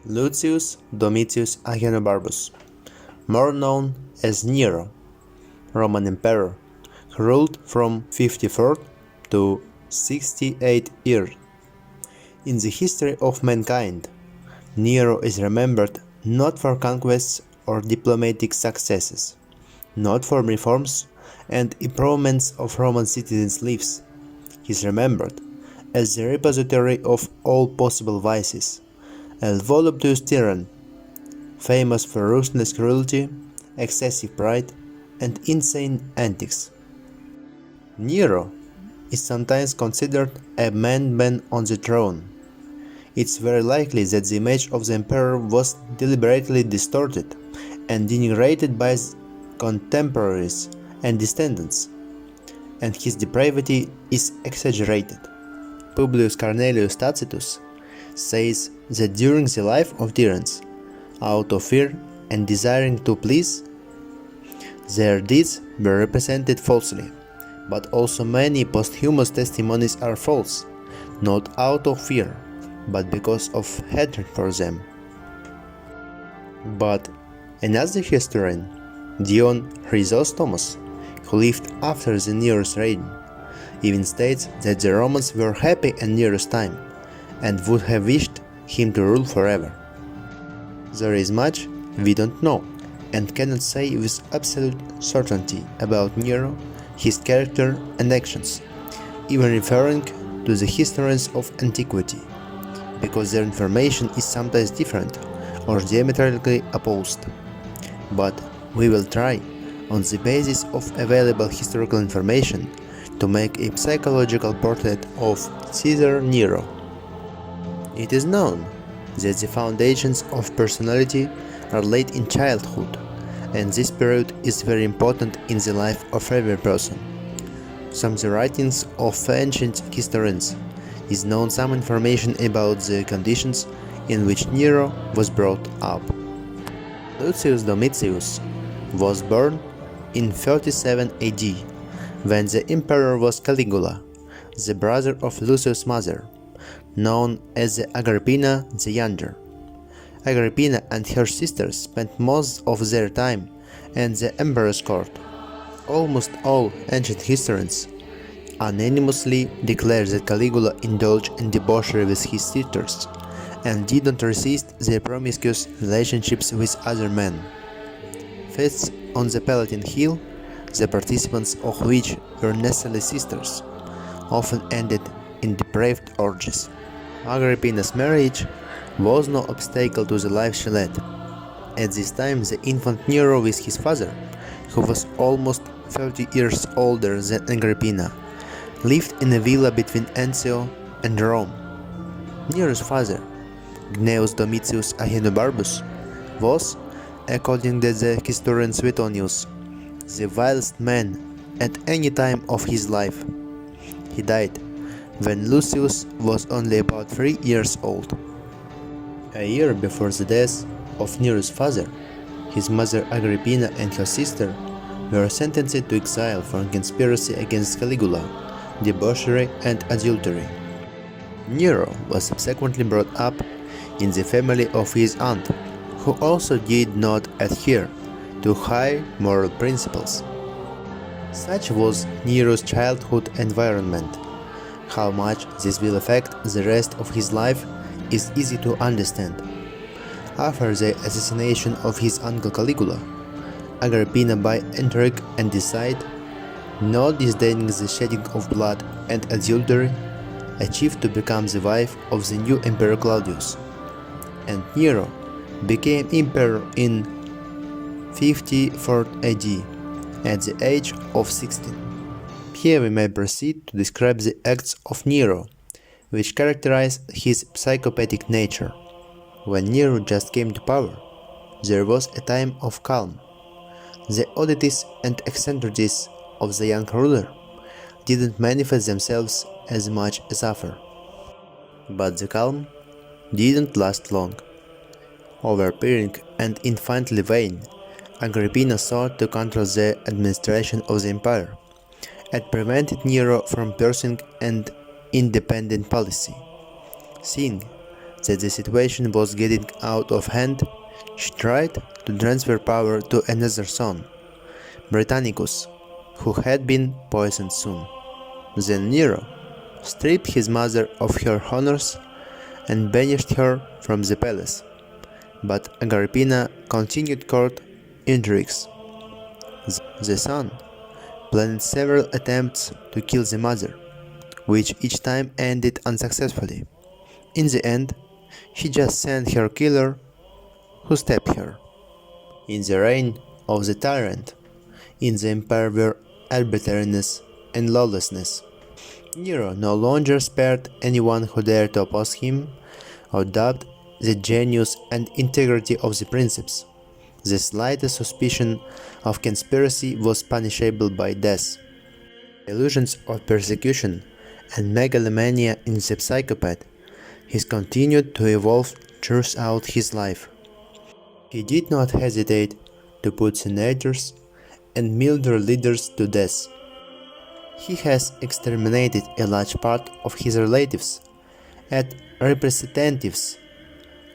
Lucius Domitius Ahenobarbus, more known as Nero, Roman Emperor, who ruled from 54 to 68 years. In the history of mankind, Nero is remembered not for conquests or diplomatic successes, not for reforms and improvements of Roman citizens' lives. He is remembered as the repository of all possible vices, a voluptuous tyrant, famous for ruthless cruelty, excessive pride, and insane antics. Nero is sometimes considered a madman on the throne. It's very likely that the image of the emperor was deliberately distorted and denigrated by his contemporaries and descendants, and his depravity is exaggerated. Publius Cornelius Tacitus says that during the life of tyrants, out of fear and desiring to please, their deeds were represented falsely, but also many posthumous testimonies are false, not out of fear, but because of hatred for them. But another historian, Dion Chrysostomos, who lived after the Nero's reign, even states that the Romans were happy in Nero's time and would have wished him to rule forever. There is much we don't know and cannot say with absolute certainty about Nero, his character and actions, even referring to the historians of antiquity, because their information is sometimes different or diametrically opposed. But we will try, on the basis of available historical information, to make a psychological portrait of Caesar Nero. It is known that the foundations of personality are laid in childhood, and this period is very important in the life of every person. From the writings of ancient historians is known some information about the conditions in which Nero was brought up. Lucius Domitius was born in 37 AD, when the emperor was Caligula, the brother of Lucius' mother, known as Agrippina the Younger. Agrippina and her sisters spent most of their time at the emperor's court. Almost all ancient historians unanimously declare that Caligula indulged in debauchery with his sisters and did not resist their promiscuous relationships with other men. Feasts on the Palatine Hill, the participants of which were necessarily sisters, often ended in depraved orgies. Agrippina's marriage was no obstacle to the life she led. At this time, the infant Nero with his father, who was almost 30 years older than Agrippina, lived in a villa between Anzio and Rome. Nero's father, Gnaeus Domitius Ahenobarbus, was, according to the historian Suetonius, the vilest man at any time of his life. He died when Lucius was only about 3 years old. A year before the death of Nero's father, his mother Agrippina and her sister were sentenced to exile for conspiracy against Caligula, debauchery and adultery. Nero was subsequently brought up in the family of his aunt, who also did not adhere to high moral principles. Such was Nero's childhood environment. How much this will affect the rest of his life is easy to understand. After the assassination of his uncle Caligula, Agrippina by intrigue and deceit, not disdaining the shedding of blood and adultery, achieved to become the wife of the new Emperor Claudius, and Nero became emperor in 54 AD at the age of 16. Here we may proceed to describe the acts of Nero, which characterize his psychopathic nature. When Nero just came to power, there was a time of calm. The oddities and eccentricities of the young ruler didn't manifest themselves as much as after. But the calm didn't last long. Overbearing and infantile vain, Agrippina sought to control the administration of the empire, and prevented Nero from pursuing an independent policy. Seeing that the situation was getting out of hand, she tried to transfer power to another son, Britannicus, who had been poisoned soon. Then Nero stripped his mother of her honors and banished her from the palace. But Agrippina continued court intrigues. The son planned several attempts to kill the mother, which each time ended unsuccessfully. In the end, he just sent her killer, who stabbed her. In the reign of the tyrant, in the empire were arbitrariness and lawlessness. Nero no longer spared anyone who dared to oppose him or doubt the genius and integrity of the princeps. The slightest suspicion of conspiracy was punishable by death. Illusions of persecution and megalomania in the psychopath, he continued to evolve throughout his life. He did not hesitate to put senators and military leaders to death. He has exterminated a large part of his relatives and representatives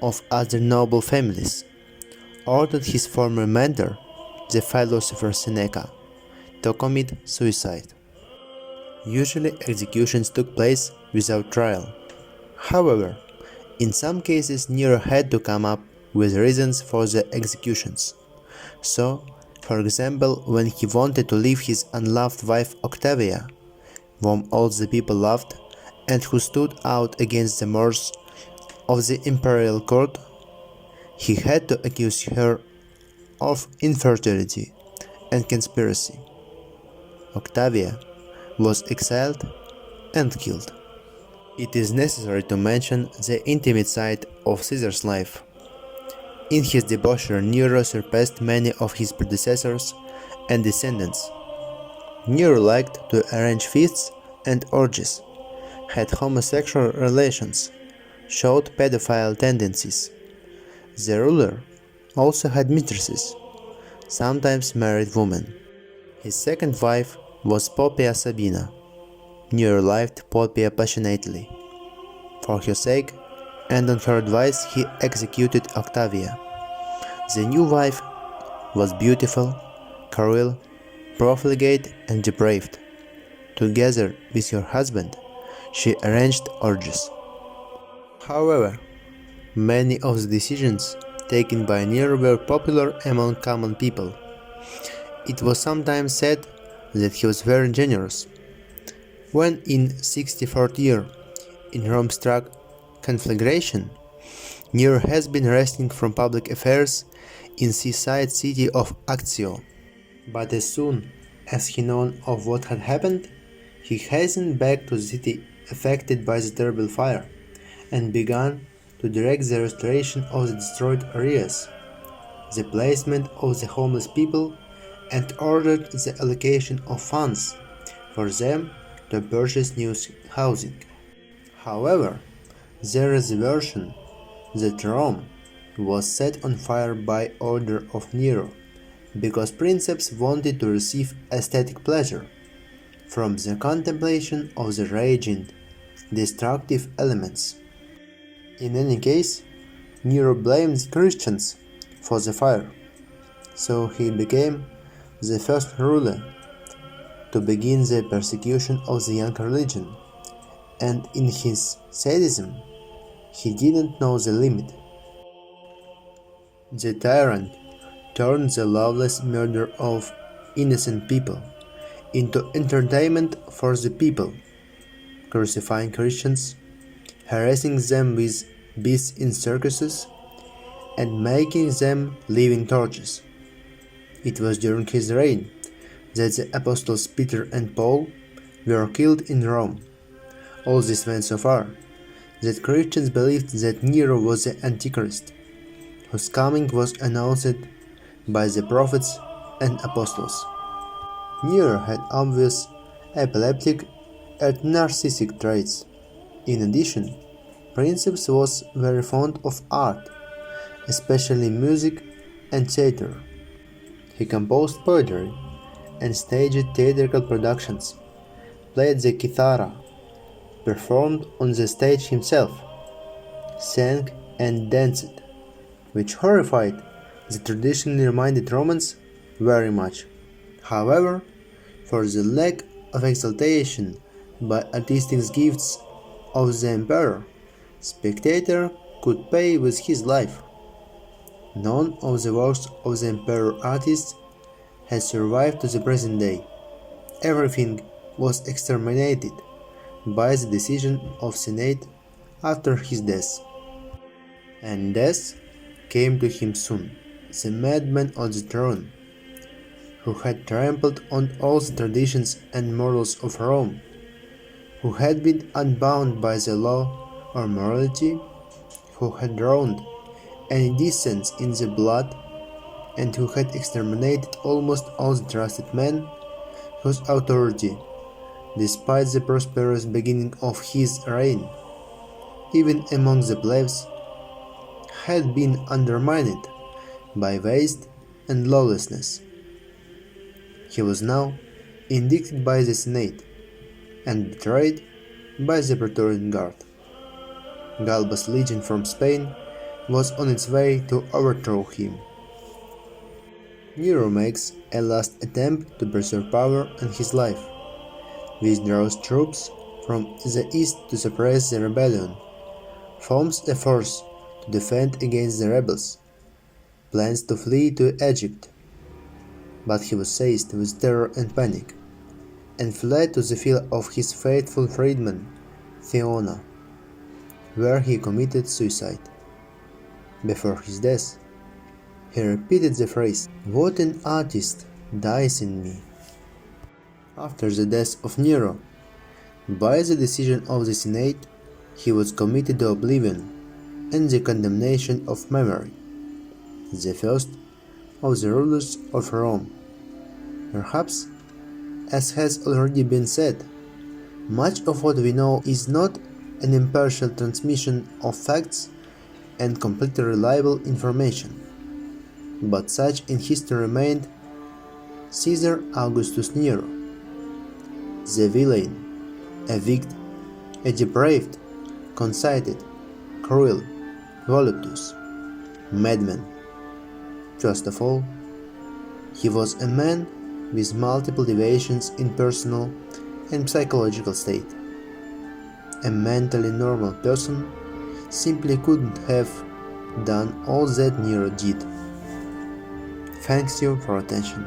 of other noble families, ordered his former mentor, the philosopher Seneca, to commit suicide. Usually executions took place without trial. However, in some cases Nero had to come up with reasons for the executions. So, for example, when he wanted to leave his unloved wife Octavia, whom all the people loved and who stood out against the mores of the imperial court, he had to accuse her of infidelity and conspiracy. Octavia was exiled and killed. It is necessary to mention the intimate side of Caesar's life. In his debauchery, Nero surpassed many of his predecessors and descendants. Nero liked to arrange feasts and orgies, had homosexual relations, showed pedophile tendencies. The ruler also had mistresses, sometimes married women. His second wife was Poppaea Sabina. Nero liked Poppaea passionately. For her sake and on her advice he executed Octavia. The new wife was beautiful, cruel, profligate and depraved. Together with her husband, she arranged orgies. However, many of the decisions taken by Nero were popular among common people. It was sometimes said that he was very generous. When in 64th year in Rome struck conflagration, Nero has been resting from public affairs in seaside city of Actio. But as soon as he known of what had happened, he hastened back to the city affected by the terrible fire, and began to direct the restoration of the destroyed areas, the placement of the homeless people, and ordered the allocation of funds for them to purchase new housing. However, there is a version that Rome was set on fire by order of Nero, because princeps wanted to receive aesthetic pleasure from the contemplation of the raging, destructive elements. In any case, Nero blamed the Christians for the fire, so he became the first ruler to begin the persecution of the young religion, and in his sadism, he didn't know the limit. The tyrant turned the lawless murder of innocent people into entertainment for the people, crucifying Christians, harassing them with beasts in circuses, and making them living torches. It was during his reign that the apostles Peter and Paul were killed in Rome. All this went so far that Christians believed that Nero was the Antichrist, whose coming was announced by the prophets and apostles. Nero had obvious epileptic and narcissistic traits. In addition, Princeps was very fond of art, especially music and theater. He composed poetry and staged theatrical productions, played the kithara, performed on the stage himself, sang and danced, which horrified the traditionally minded Romans very much. However, for the lack of exaltation by artistic gifts of the emperor, spectator could pay with his life. None of the works of the emperor artists has survived to the present day. Everything was exterminated by the decision of Senate after his death. And death came to him soon, the madman on the throne, who had trampled on all the traditions and morals of Rome, who had been unbound by the law or morality, who had drowned any dissent in the blood, and who had exterminated almost all the trusted men whose authority, despite the prosperous beginning of his reign, even among the plebs, had been undermined by waste and lawlessness. He was now indicted by the Senate and betrayed by the Praetorian Guard. Galba's legion from Spain was on its way to overthrow him. Nero makes a last attempt to preserve power and his life, withdraws troops from the east to suppress the rebellion, forms a force to defend against the rebels, plans to flee to Egypt, but he was seized with terror and panic, and fled to the field of his faithful freedman, Theona, where he committed suicide. Before his death, he repeated the phrase, "What an artist dies in me." After the death of Nero, by the decision of the Senate, he was committed to oblivion and the condemnation of memory, the first of the rulers of Rome. Perhaps, as has already been said, much of what we know is not an impartial transmission of facts and completely reliable information, but such in history remained Caesar Augustus Nero, the villain, a wicked, a depraved, conceited, cruel, voluptuous, madman. First of all, he was a man with multiple deviations in personal and psychological state. A mentally normal person simply couldn't have done all that Nero did. Thanks you for attention.